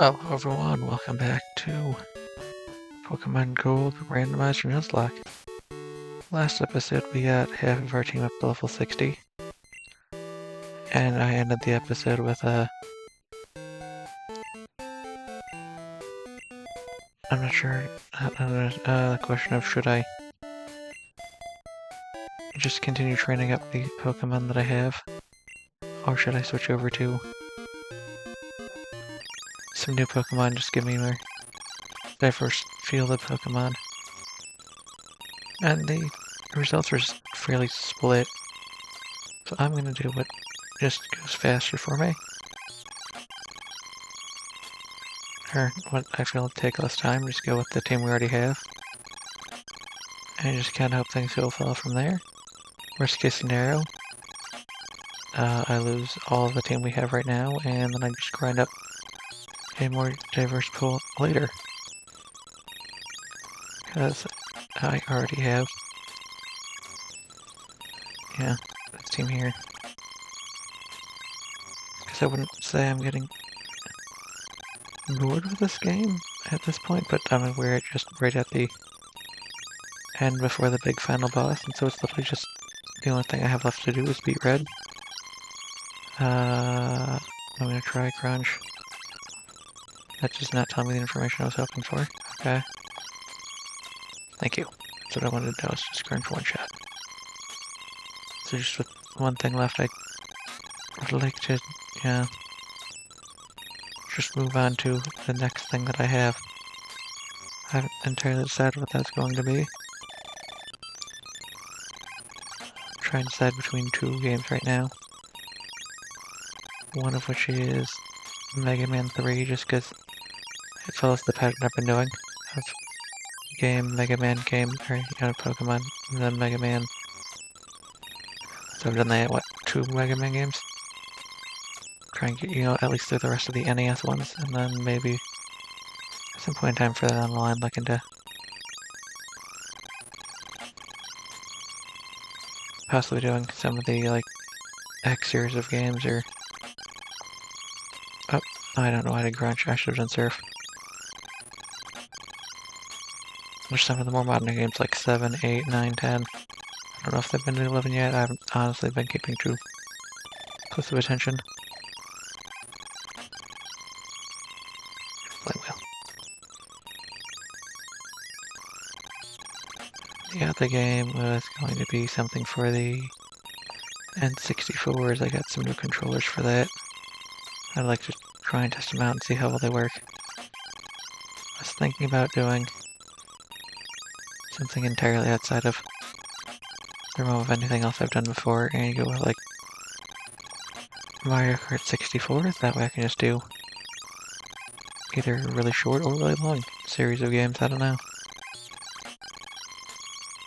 Hello everyone, welcome back to Pokemon Gold Randomizer Nuzlocke. Last episode we got half of our team up to level 60. And I ended the episode with I'm not sure, the question of should I just continue training up the Pokemon that I have, or should I switch over to some new Pokemon, just give me more diverse field of Pokemon. And the results were fairly split, so I'm gonna do what just goes faster for me. Or what I feel will take less time, just go with the team we already have. And just kind of hope things go well from there. Worst case scenario, I lose all of the team we have right now, and then I just grind up a more diverse pool later. Because I already have, this team here. Because I wouldn't say I'm getting bored with this game at this point, but I'm aware just right at the end before the big final boss, and so it's literally just the only thing I have left to do is beat Red. I'm gonna try Crunch. That does not tell me the information I was hoping for. Okay. Thank you. That's what I wanted to know, is just Crunch one shot. So just with one thing left, I would like to, just move on to the next thing that I have. I haven't entirely decided what that's going to be. I'm trying to decide between two games right now. One of which is Mega Man 3, just because it follows the pattern I've been doing of Mega Man game, or Pokemon, and then Mega Man. So I've done that, what, 2 Mega Man games? Try and get, at least through the rest of the NES ones, and then maybe at some point in time further down the line look into possibly doing some of the, X series of games, or... Oh, I don't know how to Grunch, I should have done Surf. There's some of the more modern games like 7, 8, 9, 10. I don't know if they've been to 11 yet. I haven't honestly been keeping too close of attention. Flame wheel. The other game was going to be something for the N64s. I got some new controllers for that. I'd like to try and test them out and see how well they work. I was thinking about doing something entirely outside of the realm of anything else I've done before, and go with Mario Kart 64. That way I can just do either a really short or really long series of games. I don't know.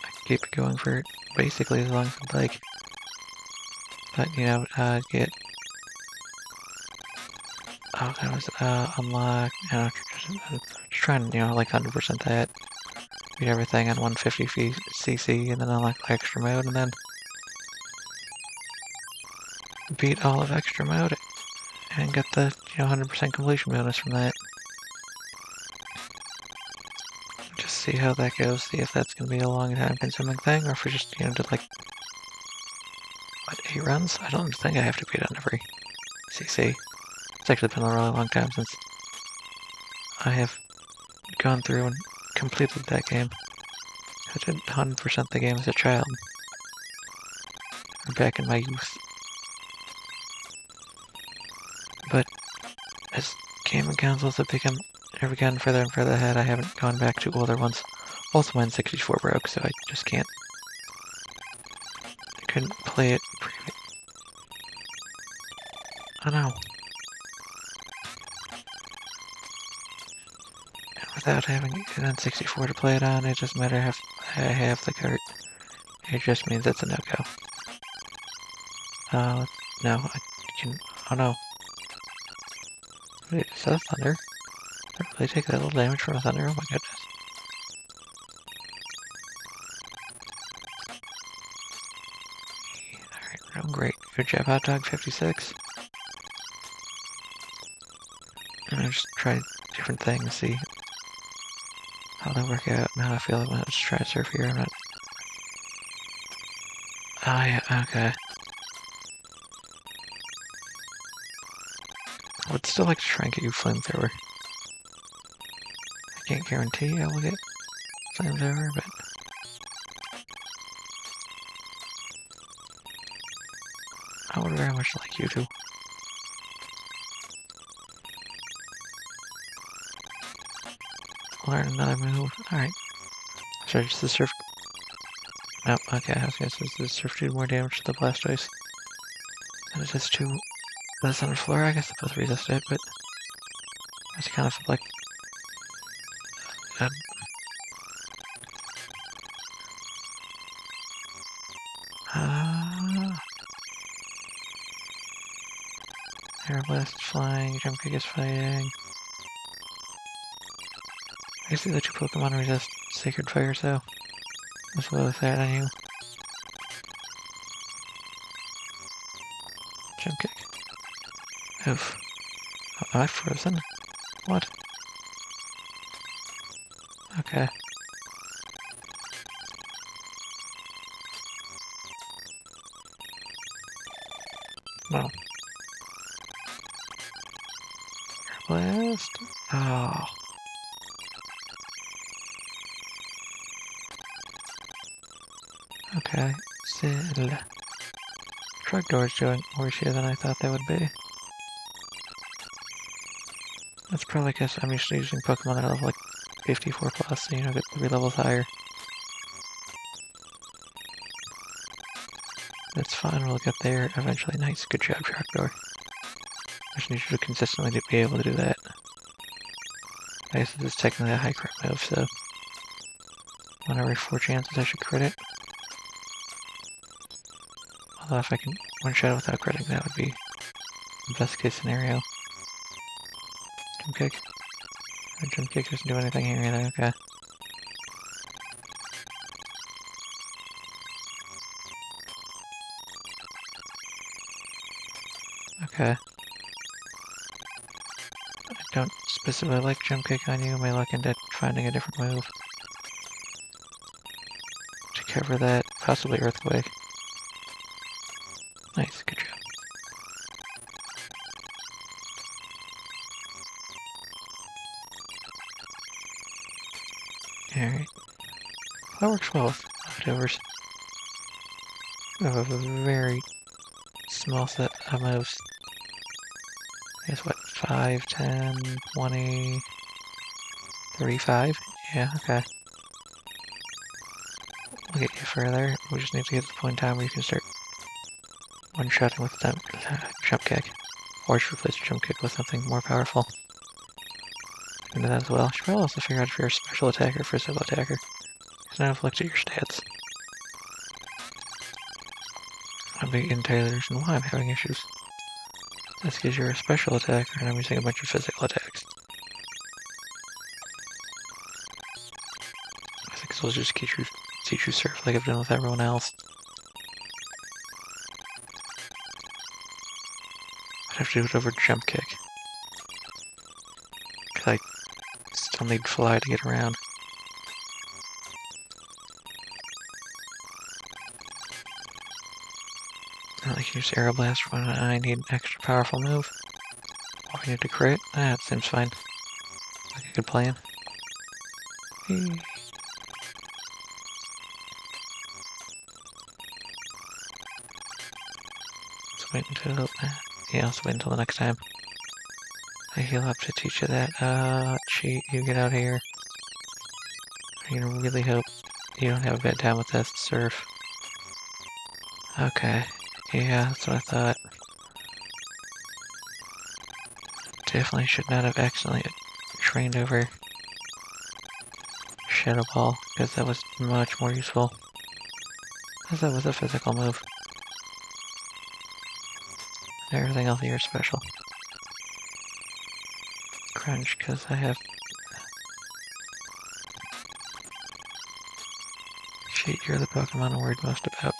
I can keep it going for basically as long as I'd like. But, get... Oh, that was, unlock... just trying to, 100% that. Beat everything on 150cc, and then unlock extra mode, and then beat all of extra mode, and get the, 100% completion bonus from that. Just see how that goes, see if that's going to be a long time consuming thing, or if we just, did 8 runs? I don't think I have to beat on every CC. It's actually been a really long time since I have gone through and completed that game. I did 100% the game as a child. Or back in my youth. But as gaming consoles have gotten further and further ahead, I haven't gone back to older ones. Also, my N64 broke, so I just can't. I couldn't play it I don't know. Without having an N64 to play it on, it doesn't matter if I have the cart. It just means it's a no-go. No, I can... Oh no. Wait, is that a thunder? Did I really take that little damage from a thunder? Oh my goodness. Alright, we're doing great. Good job, Hot Dog 56. gonna just try different things, see how they work out and how I feel about it. Just try to surf here. I'm not. Oh yeah, okay. I would still like to try and get you flamethrower. I can't guarantee I will get flamethrower, but I would very much like you to. Learn another move. Alright. Sorry, just the surf. Nope, okay, I was gonna say the surf did more damage to the Blastoise than it does to the Sunflower. I guess they both resist it, but I just kind of feel like Air Blast is flying, Jump Kick is fighting. I guess the other two Pokemon resist Sacred Fire, so as well as that on you. Jump Kick. Oof. Oh, am I frozen? What? Okay. Well. Air Blast. Oh. Okay. Still. Trogdor's doing worse here than I thought they would be. That's probably because I'm used to using Pokemon that are level like 54 plus, so get 3 levels higher. That's fine, we'll get there eventually. Nice, good job, Trogdor. I just need you to consistently be able to do that. I guess this is technically a high crit move, so 1 every 4 chances I should crit it. Although if I can one-shot without critting, that would be the best case scenario. Jump Kick. Jump Kick doesn't do anything here either, okay. Okay. I don't specifically like Jump Kick on you. I may look into finding a different move to cover that. Possibly Earthquake. Nice, good job. Alright. That works well with leftovers. We have a very small set of moves. I guess what, 5, 10, 20, 35? Yeah, okay. We'll get you further. We just need to get to the point in time where you can start one-shotting with that Jump Kick. Or just replace your Jump Kick with something more powerful. You can do that as well. You should probably also figure out if you're a special attacker or physical attacker. Because now I've looked at your stats. That'd be entirely the reason why I'm having issues. That's because you're a special attacker and I'm using a bunch of physical attacks. I think this will just teach you surf like I've done with everyone else. I'd have to do it over Jump Kick. Because I still need Fly to get around. I can use Aero Blast when I need an extra powerful move. Or I need to crit. That seems fine. Like a good plan. Let's wait until... yeah, let's wait until the next time I heal up to teach you that. Cheat, you get out here. I really hope you don't have a bad time with this surf. Okay. Yeah, that's what I thought. Definitely should not have accidentally trained over Shadow Ball, because that was much more useful. Because that was a physical move. Everything else here is special. Crunch, because I have... Cheat, you're the Pokemon I'm worried most about.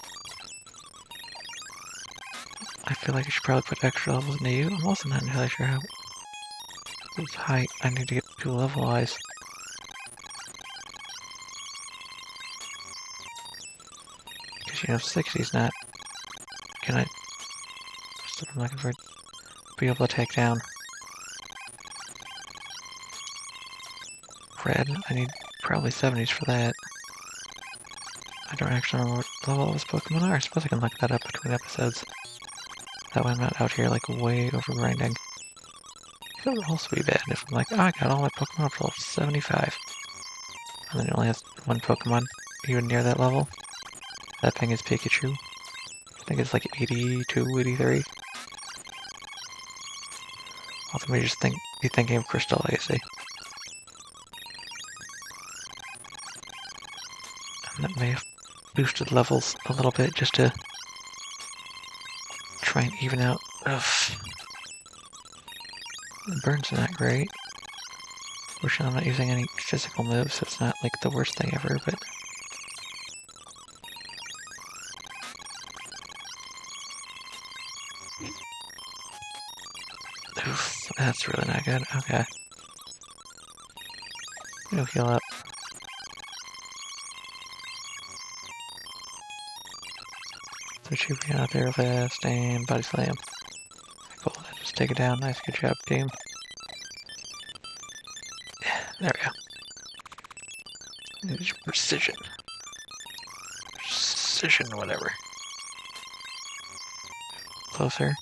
I feel like I should probably put extra levels into you. I'm also not entirely sure how Whose height? I need to get to level wise. Because, you know, 60's not... Can I... What's I'm looking for? Be able to take down. Red. I need probably 70's for that. I don't actually remember what level all those Pokemon are. I suppose I can look that up between episodes. That way I'm not out here like way over grinding. That would also be bad if I'm like, oh, I got all my Pokemon up to level 75. And then it only has one Pokemon even near that level. That thing is Pikachu. I think it's like 82, 83. Although maybe just be thinking of Crystal Legacy. And that may have boosted levels a little bit just to try and even out. Ugh. The burn's not great. Fortunately, I'm not using any physical moves, so it's not like the worst thing ever, but... Oof, that's really not good. Okay. It'll heal up. So she ran out there fast and body slam. Cool, just take it down. Nice, good job, team. There we go. It's precision. Precision, whatever. Closer.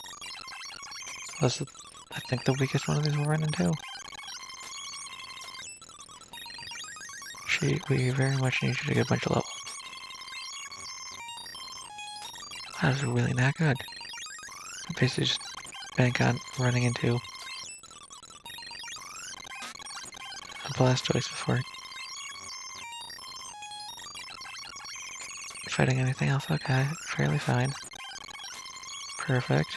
That's, I think, the weakest one of these we'll run into. We very much need you to get a bunch of levels. That was really not good. I basically just bank on running into a Blastoise before fighting anything else. Okay, fairly fine. Perfect.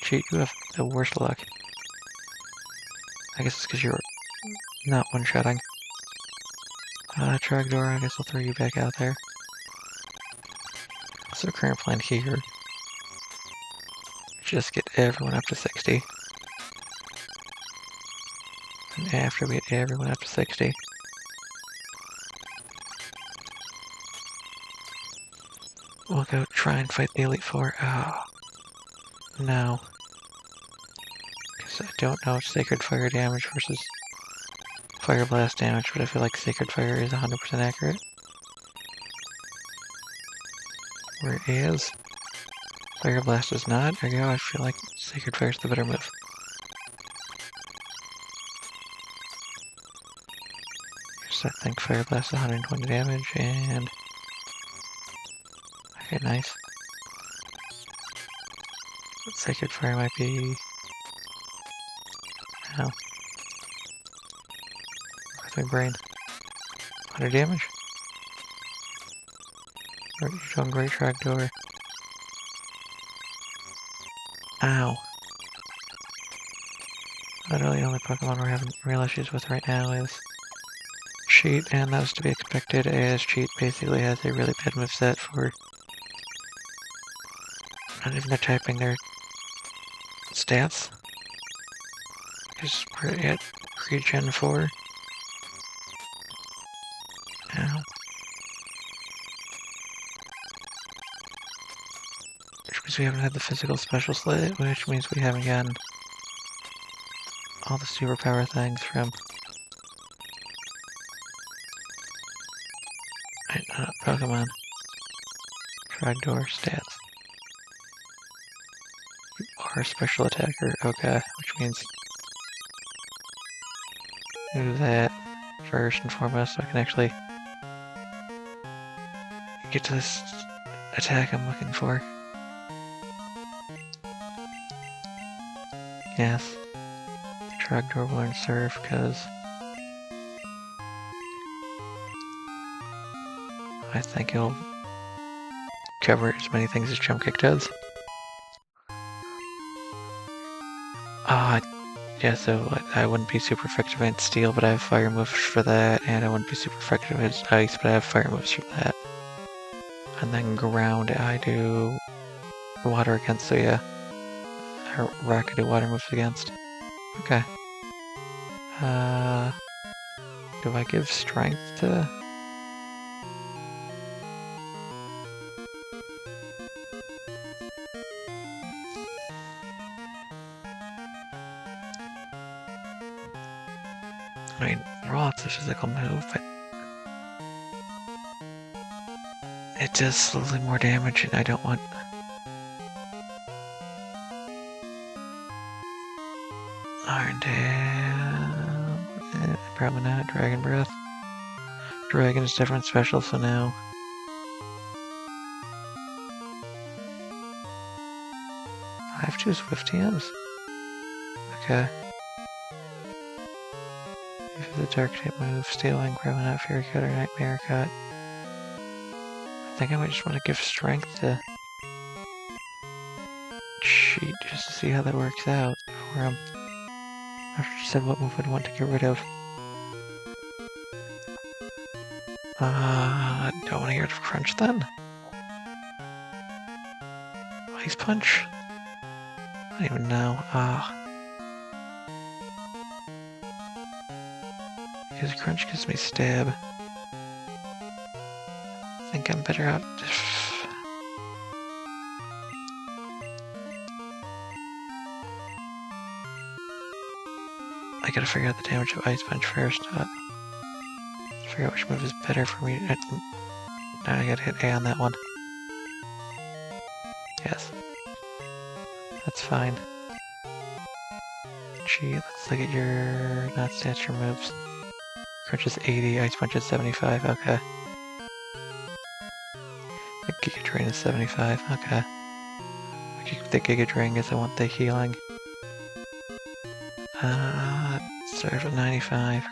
Cheat, you have the worst luck. I guess it's because you're not one-shotting. Trogdor, I guess I'll throw you back out there. So current plan here. Just get everyone up to 60. And after we get everyone up to 60, we'll go try and fight the Elite Four. Oh, no. Because I don't know Sacred Fire damage versus Fire Blast damage, but I feel like Sacred Fire is 100% accurate. Whereas Fire Blast is not. There you go, I feel like Sacred Fire is the better move. So I think Fire Blast is 120 damage, and... Okay, nice. Sacred Fire might be... Ow. With my brain. 100 damage? You're doing great, Trogdor. Ow. Literally the only Pokemon we're having real issues with right now is Cheat, and that was to be expected as Cheat basically has a really bad moveset for not even typing their stats. Because we're at pre-Gen 4. Ow. Which means we haven't had the physical special slate, which means we haven't gotten all the superpower things from Pokemon. Trogdor stats. You are a special attacker, okay, which means do that first and foremost so I can actually get to this attack I'm looking for. Yes. Trogdor will learn Surf because I think it'll cover as many things as Jump Kick does. Yeah, so I wouldn't be super effective against Steel, but I have Fire moves for that, and I wouldn't be super effective against Ice, but I have Fire moves for that. And then Ground, I do Water against, so yeah. or Rock could do water moves against. Okay. Do I give strength to... I mean, Raw—it's a physical move, but it does slowly more damage, and I don't want... Iron Tail... probably not. Dragon Breath. Dragon is different special, so now... I have 2 Swift TMs. Okay. If the Dark type move, Steel Wing, probably not Fury Cut or Nightmare Cut. I think I might just want to give strength to cheat just to see how that works out. Before after she said what move I'd want to get rid of. Do I want to get rid of Crunch then? Ice Punch? I don't even know. Because Crunch gives me Stab. I think I'm better out if... I gotta figure out the damage of Ice Punch first. Figure out which move is better for me. Now I gotta hit A on that one. Yes. That's fine. Gee, let's look at your... not stats, your moves. Crunch is 80, Ice Punch is 75, okay. The Giga Drain is 75, okay. I keep the Giga Drain because I want the healing. Start at 95. So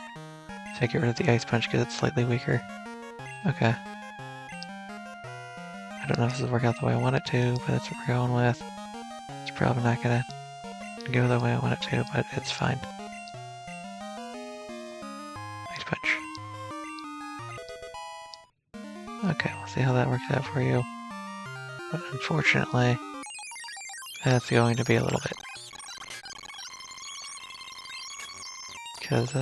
I get rid of the Ice Punch because it's slightly weaker. Okay. I don't know if this will work out the way I want it to, but that's what we're going with. It's probably not gonna go the way I want it to, but it's fine. Ice Punch. Okay, we'll see how that works out for you. But unfortunately, that's going to be a little bit. Because,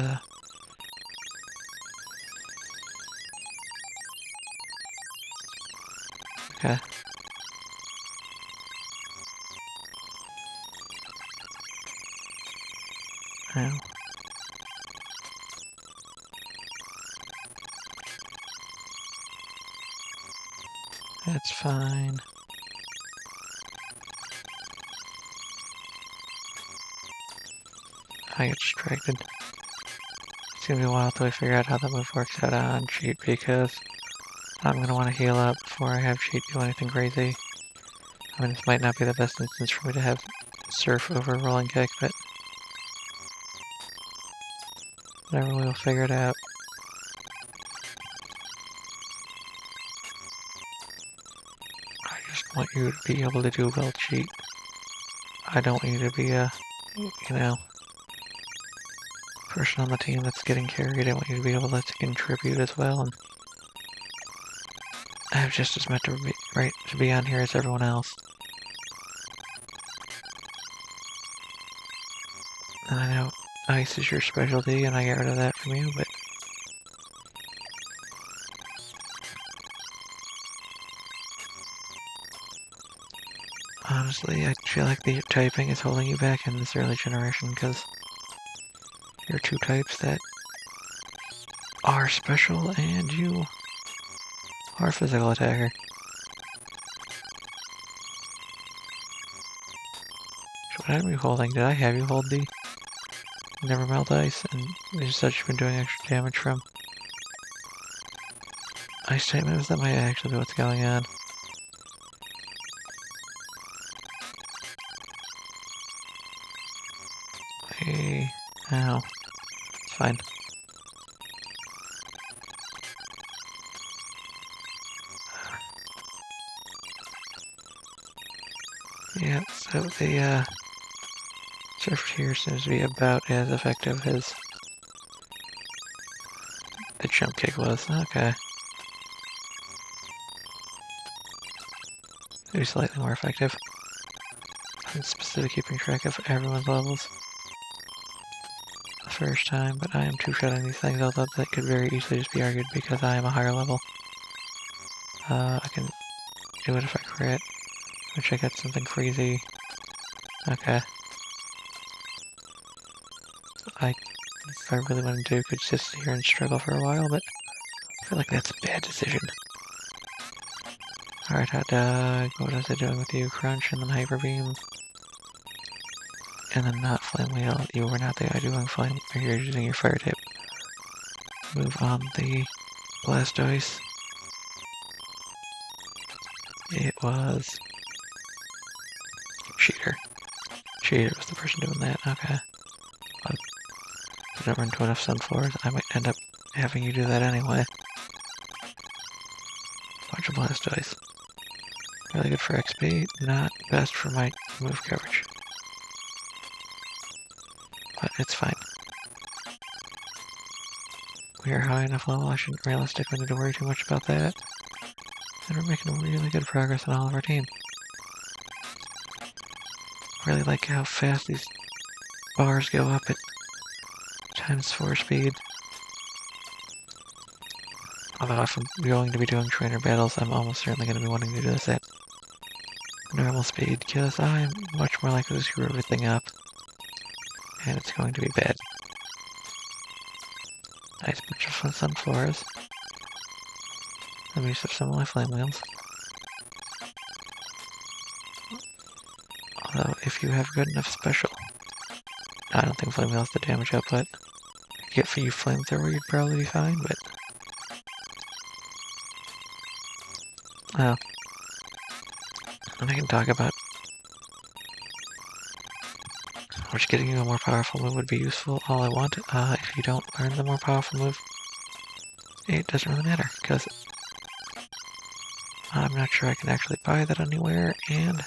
okay. Ow. That's fine. I get distracted. It's gonna be a while till I figure out how the move works out on Cheat because I'm gonna want to heal up before I have Cheat do anything crazy. I mean, this might not be the best instance for me to have Surf over Rolling Kick, but whatever, we'll figure it out. I just want you to be able to do well Cheat. I don't want you to be a, you know, person on the team that's getting carried. I want you to be able to contribute as well, and I have just as much right to be on here as everyone else. And I know Ice is your specialty, and I get rid of that from you, but honestly, I feel like the typing is holding you back in this early generation, because you're 2 types that are special, and you are a physical attacker. So what are you holding? Did I have you hold the Never Melt Ice, and you said you've been doing extra damage from Ice type moves? That might actually be what's going on. Hey, ow. It's fine. Yeah, so the Surf here seems to be about as effective as the Jump Kick was. Okay. Maybe slightly more effective. wasn't specific keeping track of everyone's levels the first time, but I am two-shotting these things, although that could very easily just be argued because I am a higher level. I can do it if I crit, which I got something crazy. Okay. If I really wanted to, could just sit here and struggle for a while, but I feel like that's a bad decision. Alright, hot dog, what was I doing with you? Crunch and then hyper beam. And then not flame wheel. You were not the guy doing flame, or you're using your fire type. Move on the Blastoise. It was Cheater. Cheater was the person doing that, okay. But if I don't run into enough Sunflowers, I might end up having you do that anyway. Bunch of Blastoise. Really good for XP, not best for my move coverage. But it's fine. We are high enough level, I shouldn't realistically need to worry too much about that. And we're making really good progress on all of our team. Really like how fast these bars go up at ×4 speed. Although if I'm going to be doing trainer battles, I'm almost certainly going to be wanting to do this at normal speed, because I'm much more likely to screw everything up. And it's going to be bad. Nice bunch of Sunflowers. Let me use up some of my Flame Wheels. Although, if you have good enough special, I don't think Flame Wheel's the damage output. Get for you Flamethrower, you'd probably be fine, but... Oh. And I can talk about which getting you a more powerful move would be useful all I want. If you don't learn the more powerful move, it doesn't really matter, because I'm not sure I can actually buy that anywhere, and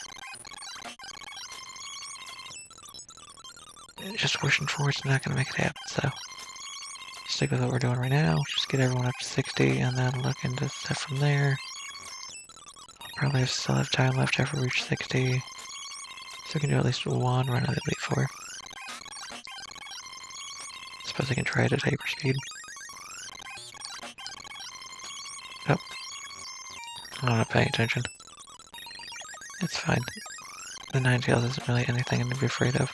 just wishing for it's not going to make it happen, so stick with what we're doing right now. Just get everyone up to 60, and then look into stuff from there. I'll probably still have time left after we reach 60, so I can do at least one run of the Elite Four. Suppose I can try it at hyper speed. Nope. I'm not paying attention. It's fine. The Ninetales isn't really anything to be afraid of.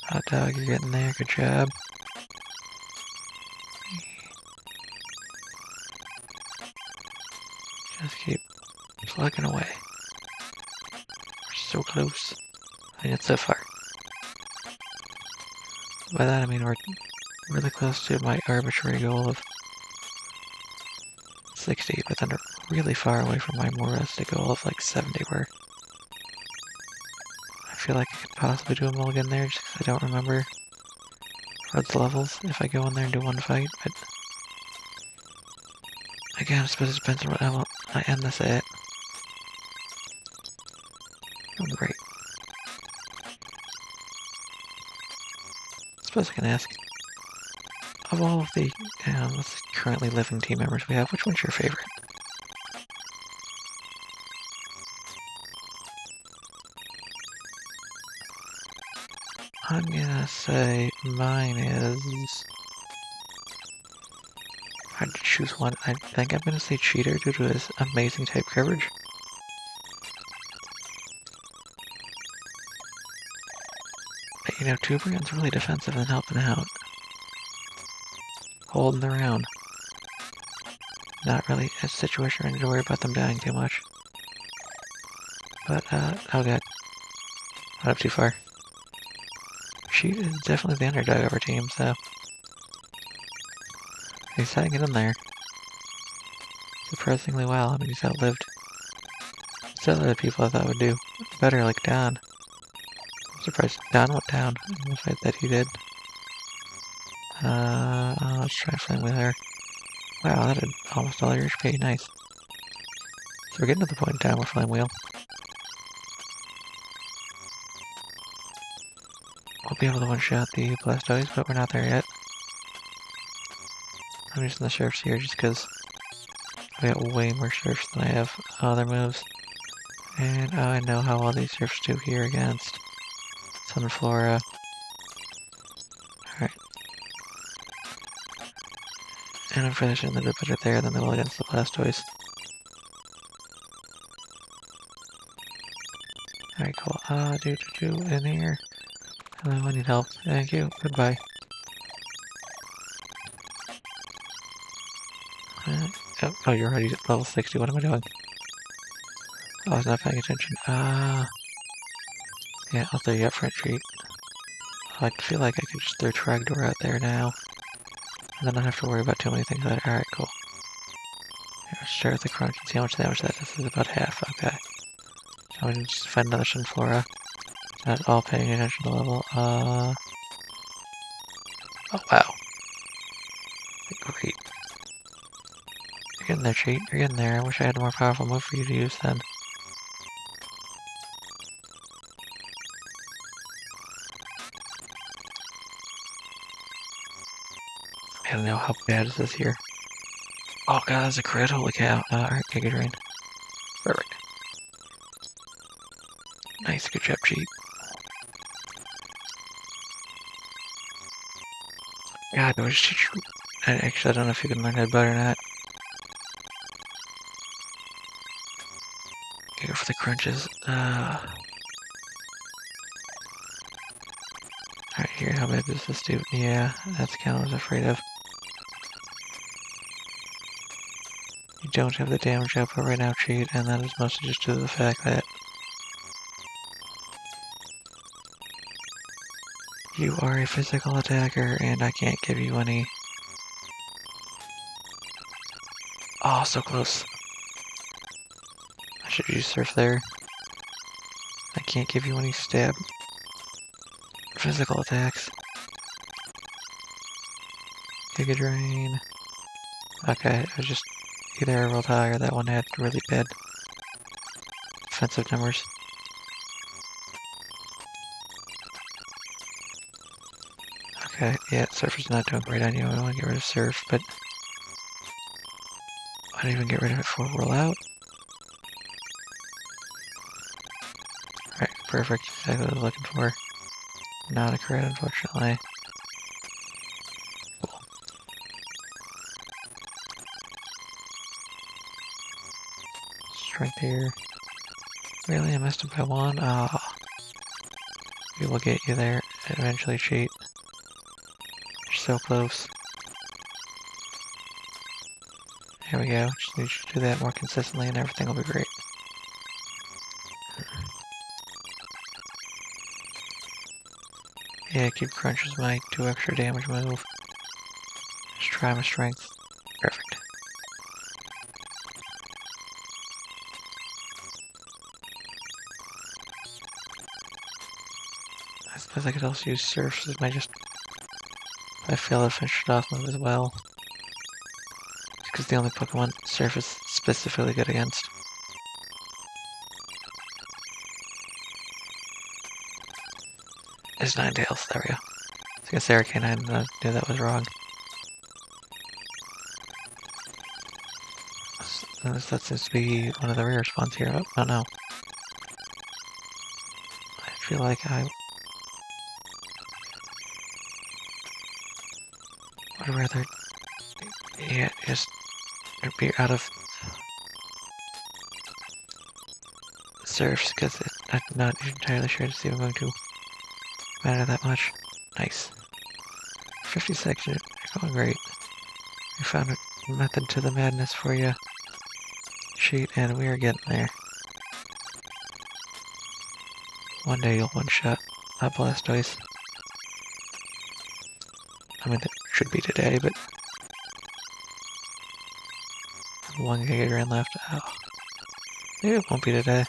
Hot dog, you're getting there, good job. Just keep plugging away. We're so close. I think it's so far. By that I mean we're really close to my arbitrary goal of 60, but then really far away from my more realistic goal of like 70, where I feel like I could possibly do a mulligan there just because I don't remember Red's levels if I go in there and do one fight, but again, I suppose it depends on what level I end this at. Oh, great. I suppose I can ask, of all of the currently living team members we have, which one's your favorite? I'm gonna say mine is... If I had to choose one, I think I'm gonna say Cheater due to his amazing type coverage. But, you know, Tuberion's really defensive and helping out. Holding the round. Not really a situation where I need to worry about them dying too much. But, oh god. Not up too far. She is definitely the underdog of our team, so... He's hanging in there. Surprisingly well. I mean, he's outlived several other people I thought would do better, like Don. I'm surprised Don went down in the fight that he did. Let's try and flame with her. Wow, that did almost all your HP. Nice. So we're getting to the point in time where Flame Wheel. We'll be able to one-shot the Blastoise, but we're not there yet. I'm using the Surfs here just because I got way more Surfs than I have other moves. And I know how all these surfs do here against Sunflora. Alright. And I'm finishing a little bit better there than they will against the Blastoise. Alright, cool. In here. Hello, I need help. Thank you. Goodbye. Oh, you're already at level 60. What am I doing? Oh, I was not paying attention. Yeah, I'll throw you up for a treat. I feel like I could just throw Tragdor out there now. And then I don't have to worry about too many things later. Alright, cool. Here, let's start with the crunch and see how much damage that is. This is about half. Okay. So I'm gonna just find another Sunflora. Not all paying attention to the level. Oh, wow. Great. You're getting there, cheat. You're getting there. I wish I had a more powerful move for you to use then. I don't know how bad is this here. Oh god, that's a crit. Holy cow. Alright, Giga Drain. Perfect. Nice, good job, cheat. God, I was just... Actually, I don't know if you can learn Headbutt or not. Go for the crunches. Alright, here, how bad does this do? Yeah, that's kind of what I was afraid of. You don't have the damage output right now, cheat, and that is mostly just due to the fact that you are a physical attacker, and I can't give you any... Oh, so close. I should use Surf there. I can't give you any stab. Physical attacks. Giga Drain. Okay, it was just either I rolled high or that one had really bad defensive numbers. Okay, yeah, Surf is not doing great on you. I want to get rid of Surf, but I don't even get rid of it before roll out. Alright, perfect. Exactly what I was looking for. Not a crit, unfortunately. Cool. Strength here. Really? I missed him by one? Ah. We will get you there. Eventually, cheat. You're so close. There we go. Just need you to do that more consistently and everything will be great. Yeah, keep crunch as my 2 extra damage move. Just try my strength. Perfect. I suppose I could also use Surf as my just... I fail to finish it off move as well. Because the only Pokemon Surf is specifically good against. Is Ninetales. There we go. I was gonna say Arcanine, and I knew that was wrong. That seems to be one of the rare spawns here. Oh no. I feel like I would rather, yeah, just be out of Surfs, because I'm not entirely sure it's even going to matter that much. Nice. 56, you're going great. We found a method to the madness for you. Cheat, and we are getting there. One day you'll one-shot a Blastoise. I mean, that should be today, but... 1 Giga Drain left. Oh. Maybe it won't be today.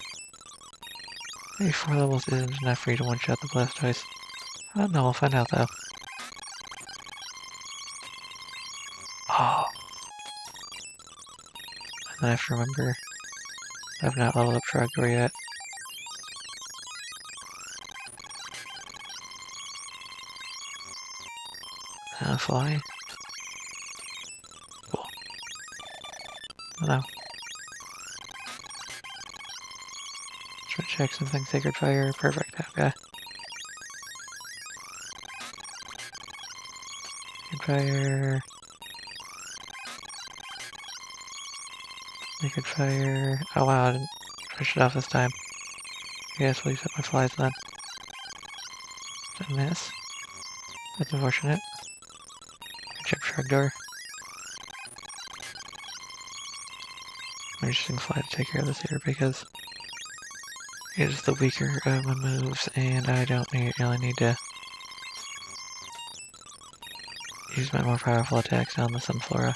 Maybe 4 levels isn't enough for you to one-shot the Blastoise. I don't know, we'll find out though. Oh. And then I have to remember, I've not leveled up Trogdor yet. Fly. Cool. Oh no. check something. Sacred Fire. Perfect. Okay. Sacred Fire. Sacred Fire. Oh wow, I didn't finish it off this time. I guess we'll use up my flies then. Did I miss? That's unfortunate. Check Trapdoor. I'm just using Fly to take care of this here because it is the weaker of my moves and I don't really need to use my more powerful attacks on the Sunflora.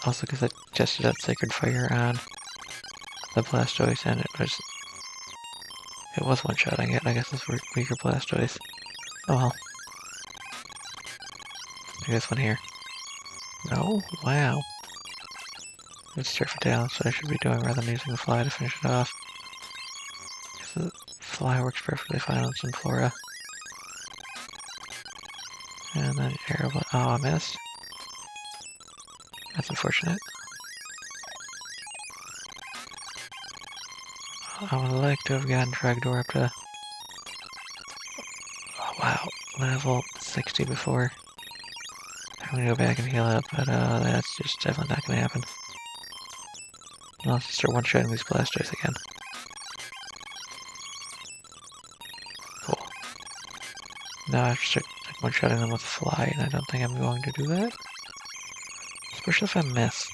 Also because I tested out Sacred Fire on the Blastoise and it was one-shotting it. I guess it's weaker Blastoise. Oh well. Maybe this one here. No? Wow. It's Turf Tail, that's what I should be doing rather than using the Fly to finish it off. Because the Fly works perfectly fine on Sunflora. And then Arrow Blast. Oh, I missed. That's unfortunate. I would like to have gotten Tragdor up to, oh wow, level 60 before. I'm gonna go back and heal up, but that's just definitely not gonna happen. I'll have to start one-shotting these Blastoise again. Cool. Now I have to start one-shotting them with Fly, and I don't think I'm going to do that. Especially if I miss.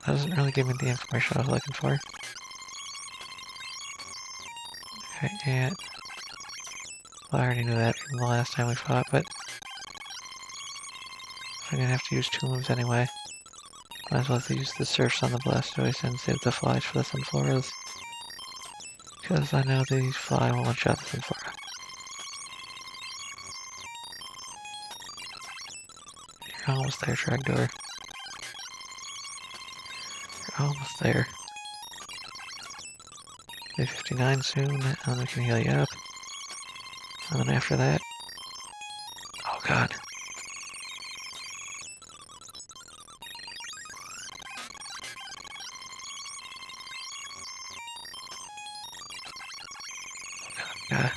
That doesn't really give me the information I was looking for. Okay, and well, I already knew that from the last time we fought, but if I'm gonna have to use 2 moves anyway, might as well use the Surfs on the Blastoise and save the Flies for the Sunfloras. Because I know these Fly will one-shot the Sunflora. You're almost there, Tragdor. You're almost there. Be 59 soon, and then we can heal you up. And then after that... Oh god. God.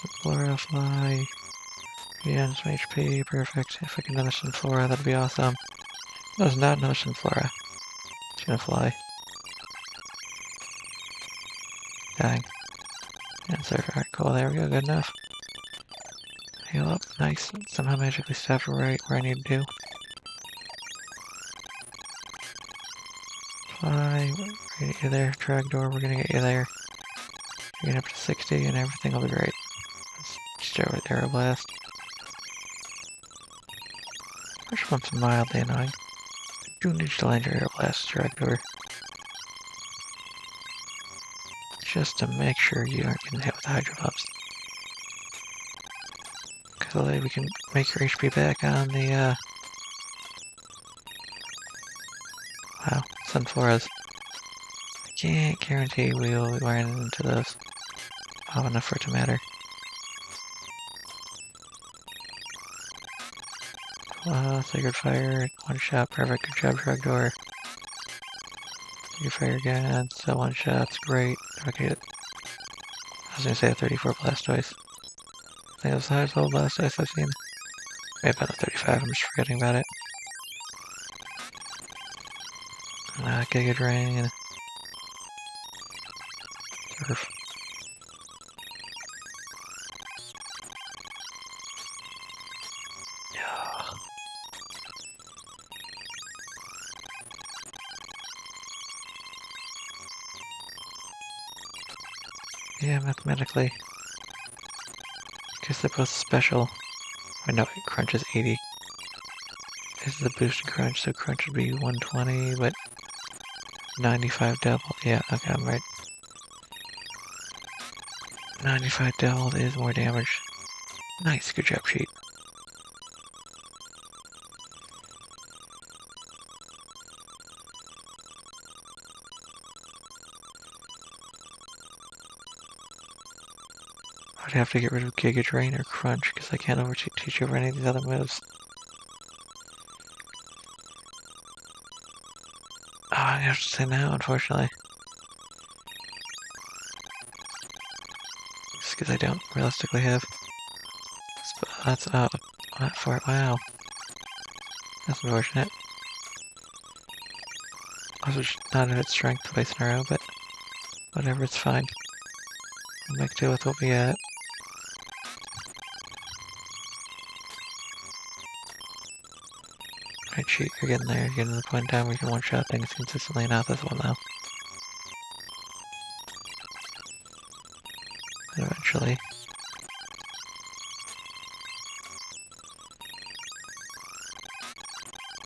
Sunflora, Fly. Yeah, some HP, perfect. If I can another Sunflora, that'd be awesome. No, it's not another Sunflora. It's gonna fly. Dang. And Surfer, alright, cool, there we go, good enough. Heal up, nice. Somehow magically stopped right where I need to do. Fly, we're gonna get you there. Tragdor, we're gonna get you there. You're getting up to 60 and everything will be great. Let's start with Arrow Blast. First one's mildly annoying. I do need to land your Arrow Blast, Tragdor. Just to make sure you aren't getting hit with the Hydro Pumps. Because that way we can make your HP back on the, wow, Sunfloras. I can't guarantee we'll be running into those. Oh, enough for it to matter. Sacred Fire, one shot, perfect, good job, Tragdor. Sacred Fire again, so one shot's great. Okay, I was gonna say a 34 Blastoise. I think that's the highest level Blastoise I've seen. Maybe about a 35, I'm just forgetting about it. Get a good ring and Surf. Yeah. Yeah, mathematically. Because they're both special. I know Crunch is 80. This is the boosted Crunch, so Crunch would be 120, but 95 double. Yeah, okay, I'm right. 95 doubled is more damage. Nice, good job, Sheet. have to get rid of Giga Drain or Crunch because I can't teach over any of these other moves. Oh, I have to say no, unfortunately. Just because I don't realistically have spots up for it. Wow. That's unfortunate. Also, not at its strength twice in a row, but whatever, it's fine. We'll make do with what we got. Alright, cheat, you're getting there. You're getting to the point in time where you can one-shot things consistently, not this one, though. But eventually.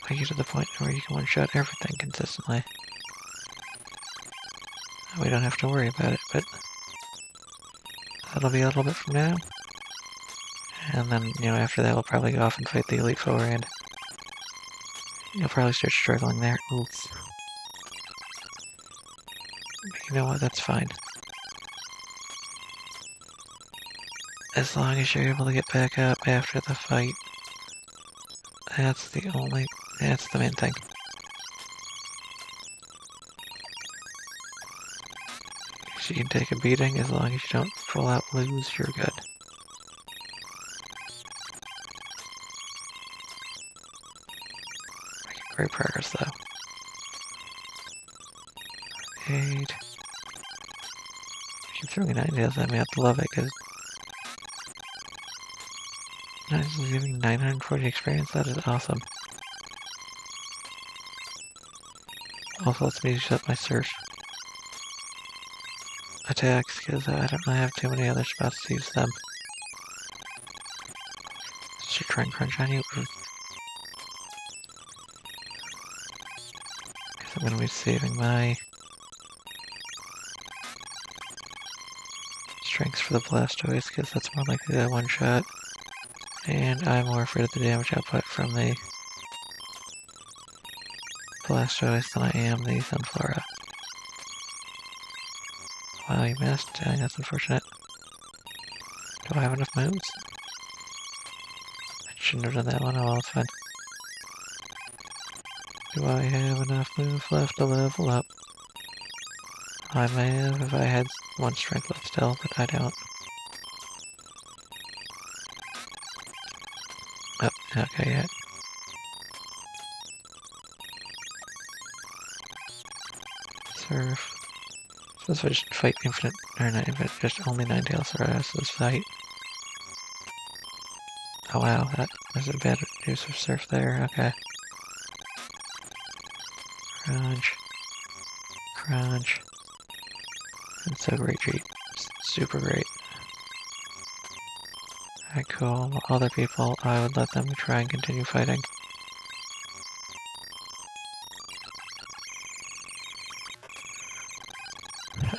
I get to the point where you can one-shot everything consistently. We don't have to worry about it, but that'll be a little bit from now. And then, you know, after that we'll probably go off and fight the Elite Four, and you'll probably start struggling there. Oops. But you know what, that's fine. As long as you're able to get back up after the fight, that's the main thing. So you can take a beating, as long as you don't full out lose, you're good. Making great progress though. 8. Keep throwing 9 at me, I'd love it, because Nice is giving 940 experience, that is awesome. Also lets me use up my surf attacks, because I don't really have too many other spots to use them. Should try and crunch on you. Because I'm going to be saving my strengths for the Blastoise, because that's more likely that one shot. And I'm more afraid of the damage output from the Blastoise than I am the Sunflora. Wow, you missed. Dang, that's unfortunate. Do I have enough moves? I shouldn't have done that one. Oh well, it's fine. Do I have enough moves left to level up? I may have if I had one strength left still, but I don't. Oh, okay, yeah. Surf. So this way just fight infinite, or not infinite, just only Ninetales for the rest of this fight. Oh wow, that was a bad use of surf there, okay. Crunch. Crunch. It's so great, cheat. Super great. Alright, cool. Other people, I would let them try and continue fighting.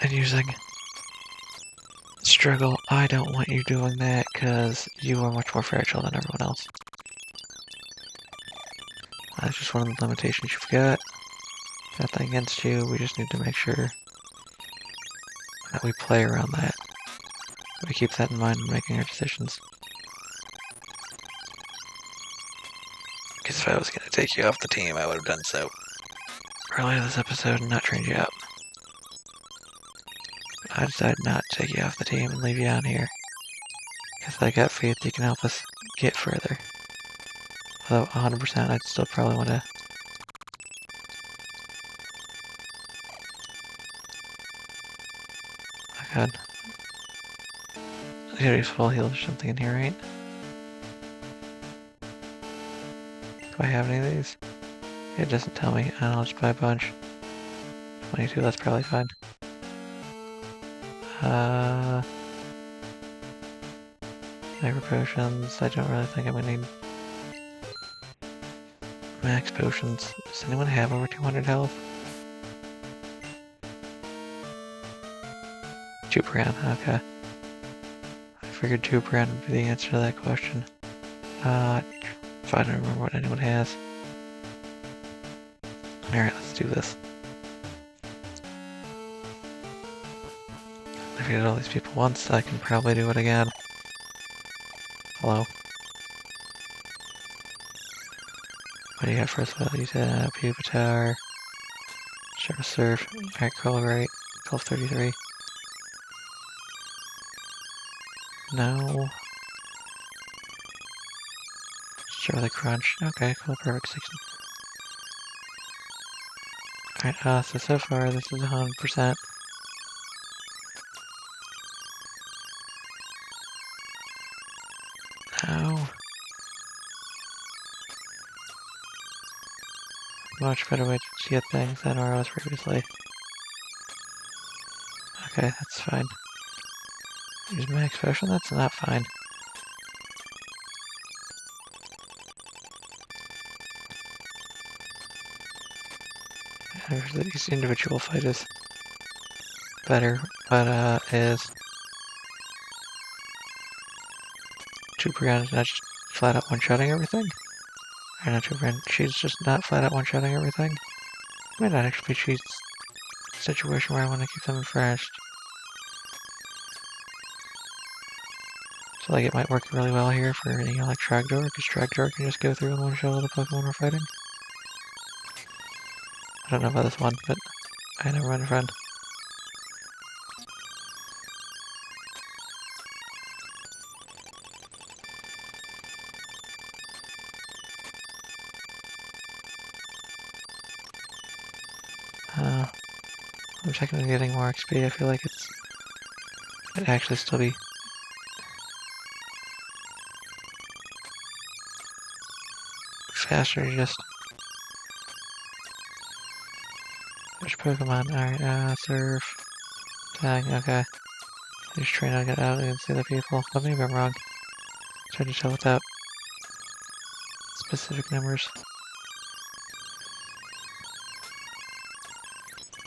And using struggle, I don't want you doing that because you are much more fragile than everyone else. That's just one of the limitations you've got. Nothing against you, we just need to make sure that we play around that. We keep that in mind when making our decisions. Because if I was going to take you off the team, I would have done so earlier this episode and not trained you up. I decided not to take you off the team and leave you on here. Because I got faith you can help us get further. Although 100% I'd still probably want to... Oh god. I gotta use full heal or something in here, right? Do I have any of these? It doesn't tell me, and I'll just buy a bunch. 22, that's probably fine. Micro potions, I don't really think I'm gonna need max potions. Does anyone have over 200 health? Jupran, okay. I figured Jupran would be the answer to that question. If I don't remember what anyone has. Alright, let's do this. If I did all these people once, I can probably do it again. Hello. What do you got for us? Well, you said Pupitar. Sure, Surf. Alright, Colorite. 1233. No. Charlie Crunch. Okay, cool, perfect. 16. Alright, so far this is 100%. No. Much better way to get things than where I was previously. Okay, that's fine. Use max potion, that's not fine. Each individual fight is better, but is Chuprian not just flat out one-shotting everything? Or not Chuprian, she's just not flat out one-shotting everything? Might not actually be cheats. Situation where I want to keep them refreshed. So like it might work really well here for like Tragdor, because Tragdor can just go through and one-shot all the Pokemon we're fighting. I don't know about this one, but I never mind a friend. I'm checking on getting more XP. I feel like it'd actually still be faster to just which Pokemon? Alright, Surf. Tag, okay. Just trying to get out against the other people. But maybe I'm wrong. Try to tell without specific numbers.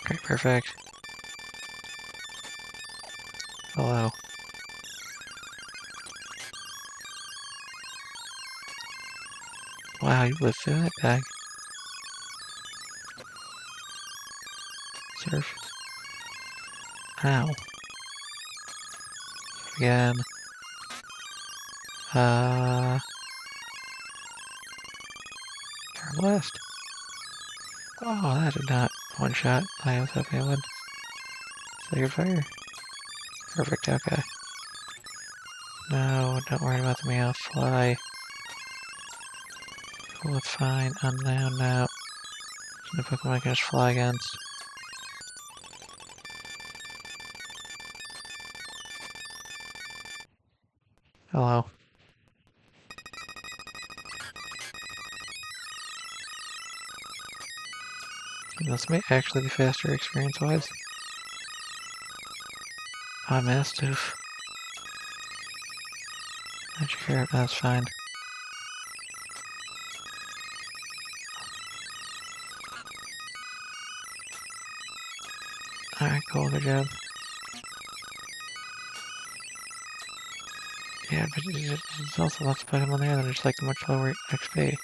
Great, perfect. Hello. Wow, you lived through that bag. Surf. Ow. Again. Blast. Oh, that did not one shot. I was hoping it would. Sacred Fire. Perfect, okay. No, don't worry about the Meow Fly. Cool, it's fine. Unknown now. There's no Pokemon I can just fly against. Hello. This may actually be faster experience-wise. I missed. Oof. Don't you care? That's fine. Alright, cool, good job. Yeah, but there's also lots of Pokemon there that are just like much lower XP.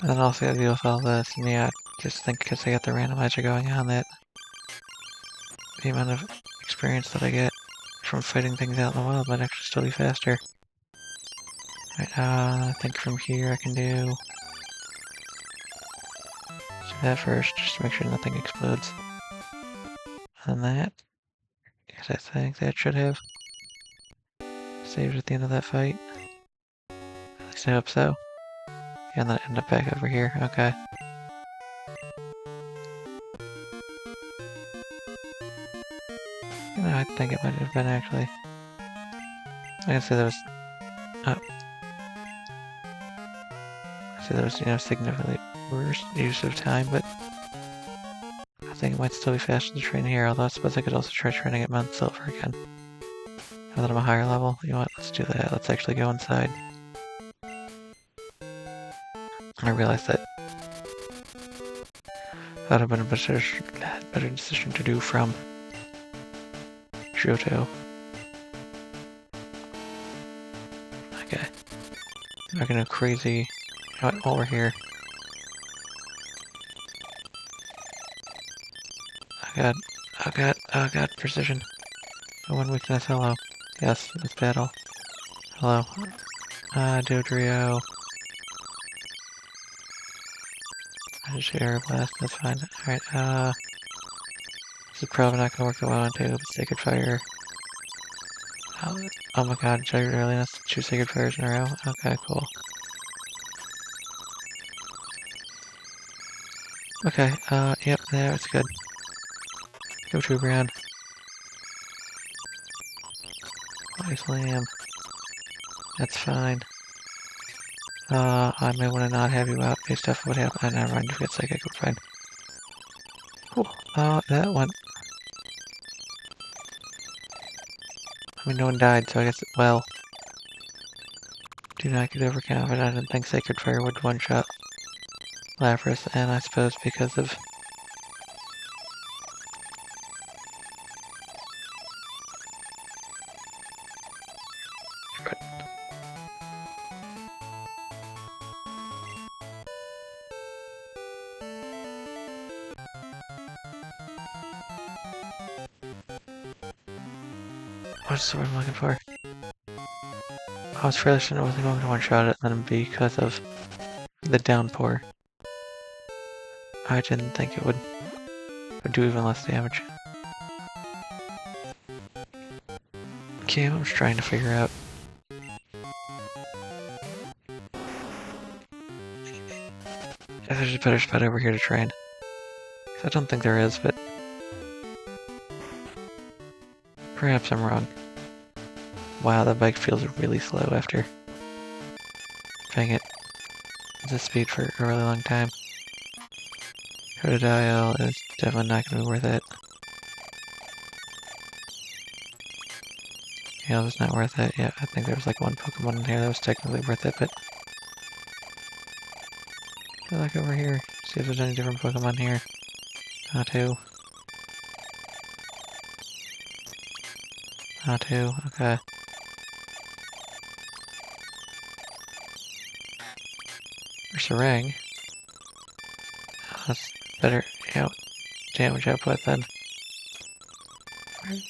And then also gotta deal with all this, and yeah, just think because I got the randomizer going on that the amount of experience that I get from fighting things out in the wild might actually still be faster. Right, I think from here I can do that first, just to make sure nothing explodes. And that, because I think that should have saved at the end of that fight. At least I hope so. Yeah, and then I end up back over here, okay. You know, I think it might have been actually. I can say there was. Oh. So there was, significantly worse use of time, but I think it might still be faster to train here, although I suppose I could also try training at Mount Silver again. Now that I'm a higher level, you know what, let's do that. Let's actually go inside. I realized that that would have been a better decision to do from Johto. Okay. I'm not gonna go crazy. You know what, while we're here. Oh god, precision. Oh, one weakness, hello. Yes, it's battle. Hello. Dodrio. I just air blast, that's fine. Alright, this is probably not gonna work the way I want to, but Sacred Fire. Oh my god, did I really not 2 Sacred Fires in a row? Okay, cool. Okay, yep, there, it's good. Go to ground. Ice Lamb. That's fine. I may want to not have you out based off what happened. Never mind, you get psychic, we're fine. Cool. That one. I mean, no one died, so I guess, well. Do not get overconfident. I didn't think Sacred Fire would one-shot Lapras, and I suppose because of... What's the word I'm looking for? I was fairly certain I wasn't going to one-shot it, then because of the downpour. I didn't think it would do even less damage. Okay, I'm just trying to figure out. If there's a better spot over here to train. I don't think there is, but perhaps I'm wrong. Wow, the bike feels really slow after trying it at this speed for a really long time. Crocodile is definitely not going to be worth it. Yeah, it was not worth it. Yeah, I think there was like one Pokemon in here that was technically worth it, but... Go look over here, see if there's any different Pokemon here. Natu. Natu, okay. There's a ring. That's better, you know, damage output than...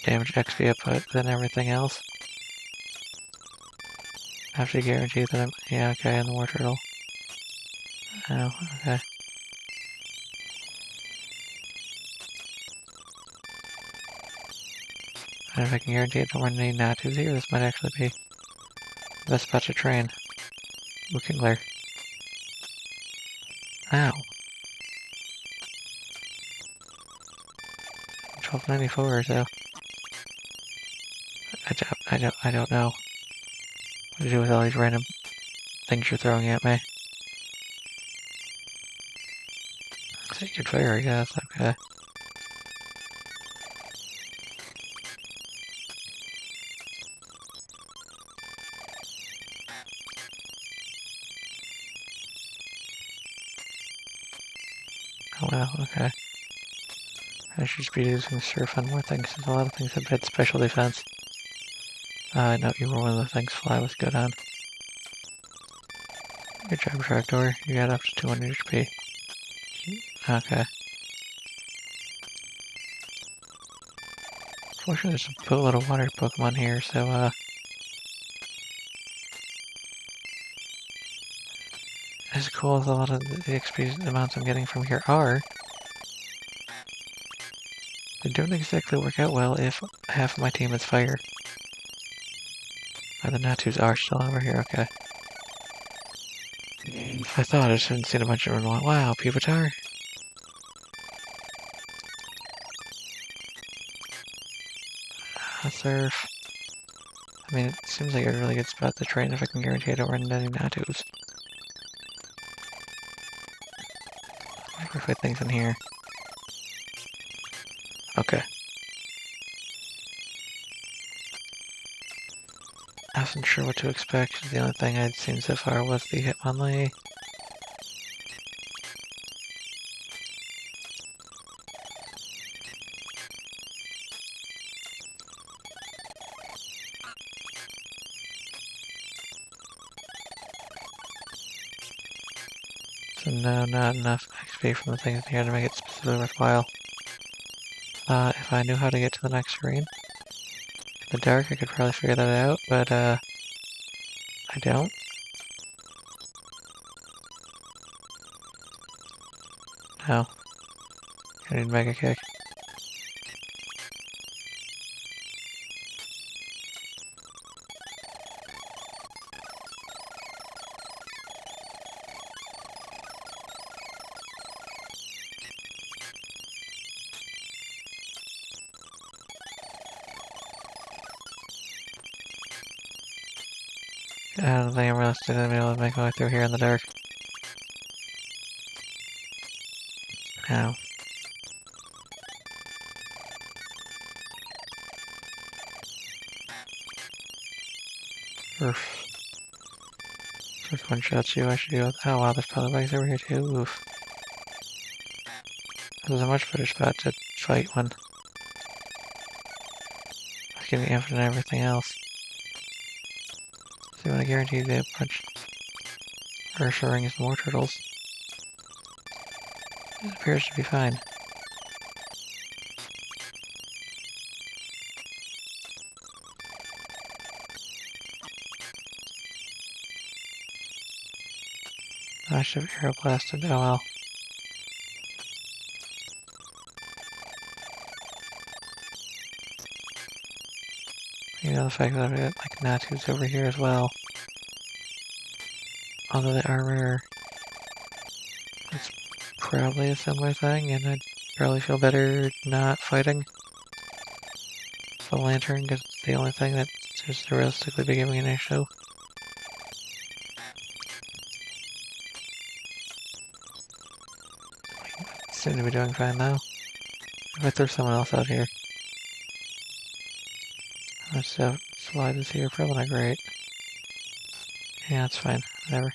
Damage XP output than everything else. I have to guarantee that I'm... Yeah, okay, and the War Turtle. Oh, okay. And if I can guarantee I don't run any Natus here, this might actually be the best spot to train. Ooh, Kingler. Ow. 1294 or so. I don't know what to do with all these random things you're throwing at me. Sacred Fire, I guess, okay. Oh wow, okay. I should be using Surf on more things, since a lot of things have had special defense. No, you were one of the things Fly was good on. Good job, Trapdoor. You got up to 200 HP. Okay. Fortunately, there's a little water Pokemon here, so, as cool as a lot of the XP amounts I'm getting from here are, they don't exactly work out well if half of my team is fire. Oh, the Natus are still over here, okay. If I thought I shouldn't seen a bunch of them. Wow, Pupitar. Surf. I mean, it seems like a really good spot to train if I can guarantee I don't run into any Natus. If I things in here. Okay. I wasn't sure what to expect. The only thing I'd seen so far was the Hitmonlee. So no, not enough XP from the things here to make it specifically worthwhile. If I knew how to get to the next screen in the dark, I could probably figure that out, but I don't. No. I need Mega Kick. I don't think I'm realistically gonna be able to make my way through here in the dark. Now. Oof. First one shots you, I should do it. Oh wow, there's probably bugs over here too. Oof. This is a much better spot to fight when I can infinite and everything else. So I guarantee you get a bunch or rings and more turtles. It appears to be fine. I should have arrow blasted. Oh well. You know, the fact that I've got like Natus over here as well. Although they are rare. It's probably a similar thing, and I'd probably feel better not fighting the lantern because it's the only thing that seems to realistically be giving an issue. Seem to be doing fine now. If I throw someone else out here. Let's slide this here, probably not great. Yeah, it's fine, whatever.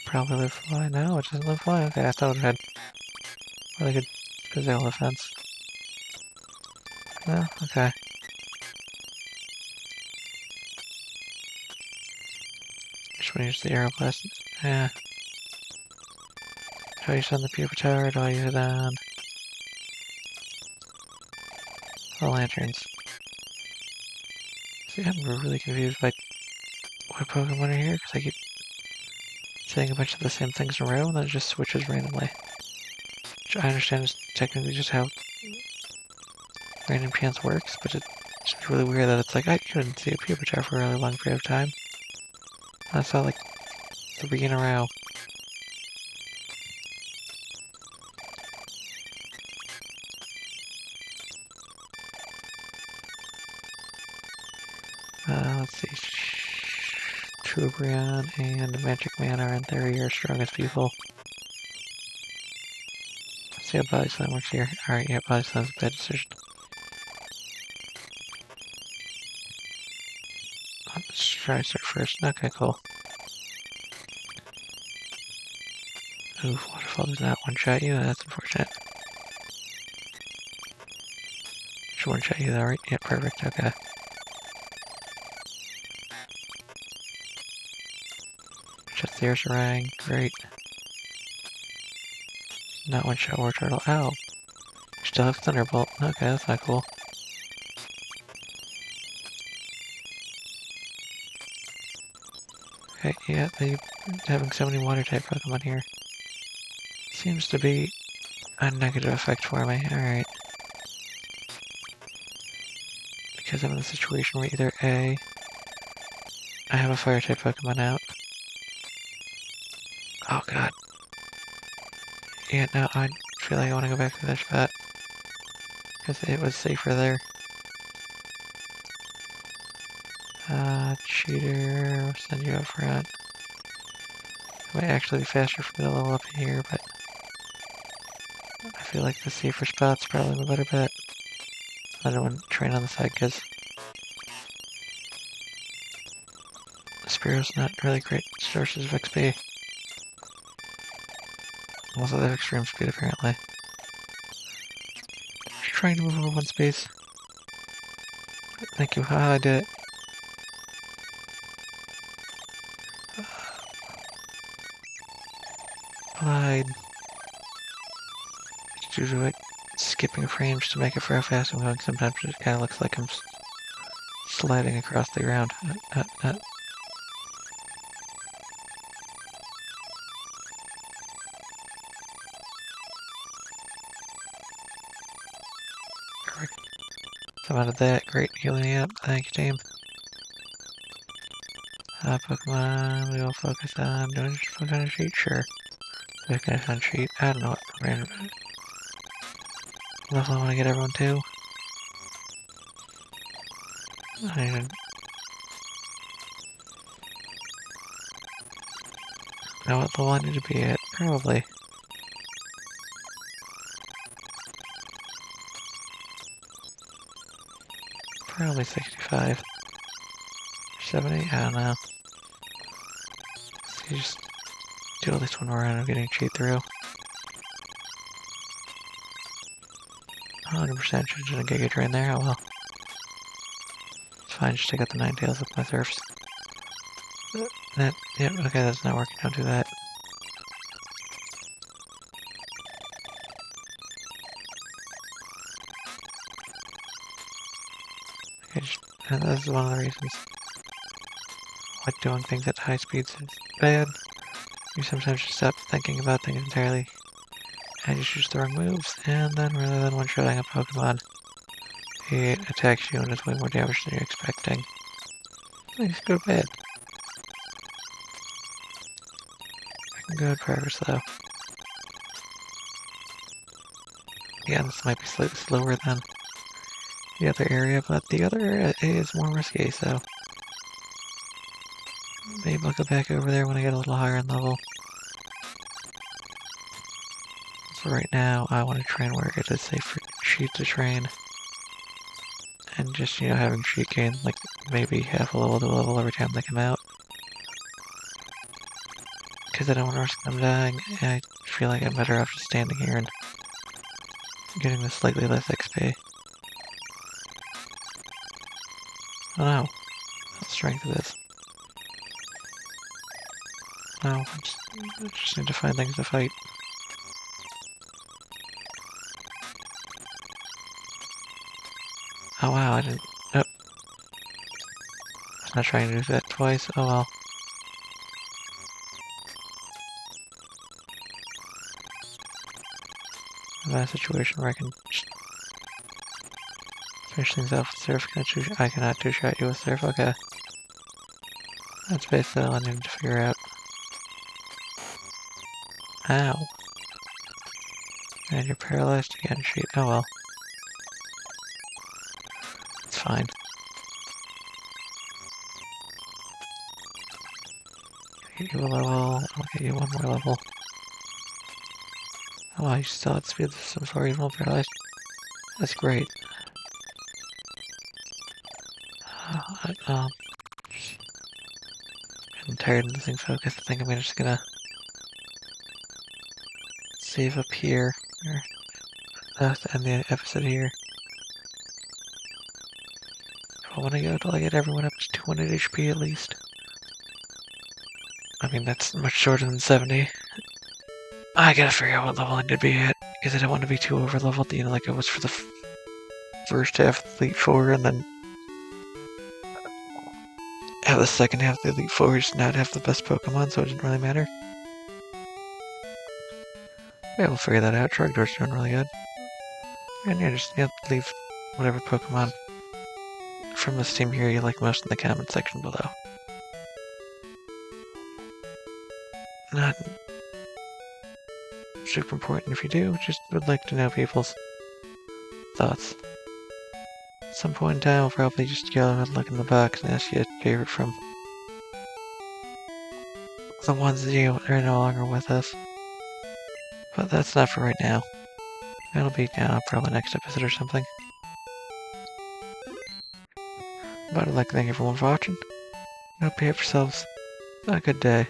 Probably live fly now, it doesn't live fly. Okay, I thought it had really good physical defense. No, okay. Just want to use the arrow blast. Yeah. Do I use it on the Pupitar or do I use it on the lanterns? See, I'm really confused by what Pokemon are here, because I keep saying a bunch of the same things in a row and then it just switches randomly. Which I understand is technically just how random chance works, but it's just really weird that it's like, I couldn't see a Pupitar for a really long period of time. I saw like 3 in a row. Let's see. Trubrion and Magic Man are in theory our strongest people. Let's see how Body Slam works here. Alright, yeah, Body Slam's a bad decision. Let's try start first. Okay, cool. Oof, Waterfall does not one-shot you, that's unfortunate. Should one-shot you though, right? Yeah, perfect, okay. Just the Ursaring, great. Not one-shot War Turtle. Ow! Still have Thunderbolt. Okay, that's not cool. Okay, yeah, having so many water-type Pokemon here seems to be a negative effect for me. Alright. Because I'm in the situation where either A, I have a fire-type Pokemon out. Oh god. Yeah, no, I feel like I want to go back to that spot. Because it was safer there. Cheater, I'll send you up front. It might actually be faster for me to level up in here, but I feel like the safer spot's probably a better bet. I don't want to train on the side because Spearow's not really great sources of XP. Also, they have extreme speed apparently. Just trying to move over one space. Thank you. I did it. Applied. Due to it skipping frames to make it for how fast I'm going, sometimes it kind of looks like I'm sliding across the ground. Come out of that. Great, healing me up. Thank you, team. Pokemon, we will focus on doing just focus on a sheet, sure. Focus on sheet. I don't know what random level I want to get everyone to. I need to know what level I need to be at. Probably. Probably 65. 70? I don't know. So you just do at least one more round of getting cheat through. 100% should have a Giga Drain there. Oh well. It's fine, just take out the Ninetales with my surfs. Yep, okay, that's not working. Don't do that. Okay, that's one of the reasons why doing things at high speeds is bad. You sometimes just stop thinking about things entirely and you choose the wrong moves, and then rather than one-shotting a Pokemon, it attacks you and does way more damage than you're expecting. Things go bad. Making good progress though. Yeah, this might be slightly slower than the other area, but the other area is more risky, so maybe I'll go back over there when I get a little higher in level. So right now, I want to train where it is safe for sheep to train. And just, you know, having sheep gain, like, maybe half a level to a level every time they come out. Because I don't want to risk them dying, and I feel like I'm better off just standing here and getting the slightly less XP. Oh no. What strength it is. No, I just need to find things to fight. Oh wow, I didn't... Nope. I was not trying to do that twice. Oh well. I'm in a situation where I can just finish things off with Surf. I cannot two-shot you with Surf. Okay. That's basically all I need to figure out. Ow. And you're paralyzed again, sheep. Oh well. It's fine. I'll get you a level. I'll get you one more level. Oh wow, you still had speed system for even while paralyzed. That's great. I'm tired of losing focus. I think I'm just gonna save up here. Or end the episode here. If I want to go till I get everyone up to 200 HP at least. I mean, that's much shorter than 70. I gotta figure out what level I need to be at, because I don't want to be too over-leveled, you know, like I was for the first half of the Elite Four, and then have the second half of the Elite Four just not have the best Pokemon, so it didn't really matter. Yeah, we'll figure that out. Trogdor's doing really good. And yeah, just leave whatever Pokemon from this team here you like most in the comment section below. Not super important if you do, just would like to know people's thoughts. At some point in time, I'll probably just go and look in the box and ask you a favorite from the ones that you are no longer with us. But that's not for right now. That'll be probably next episode or something. But I'd like to thank everyone for watching. I hope you have yourselves a good day.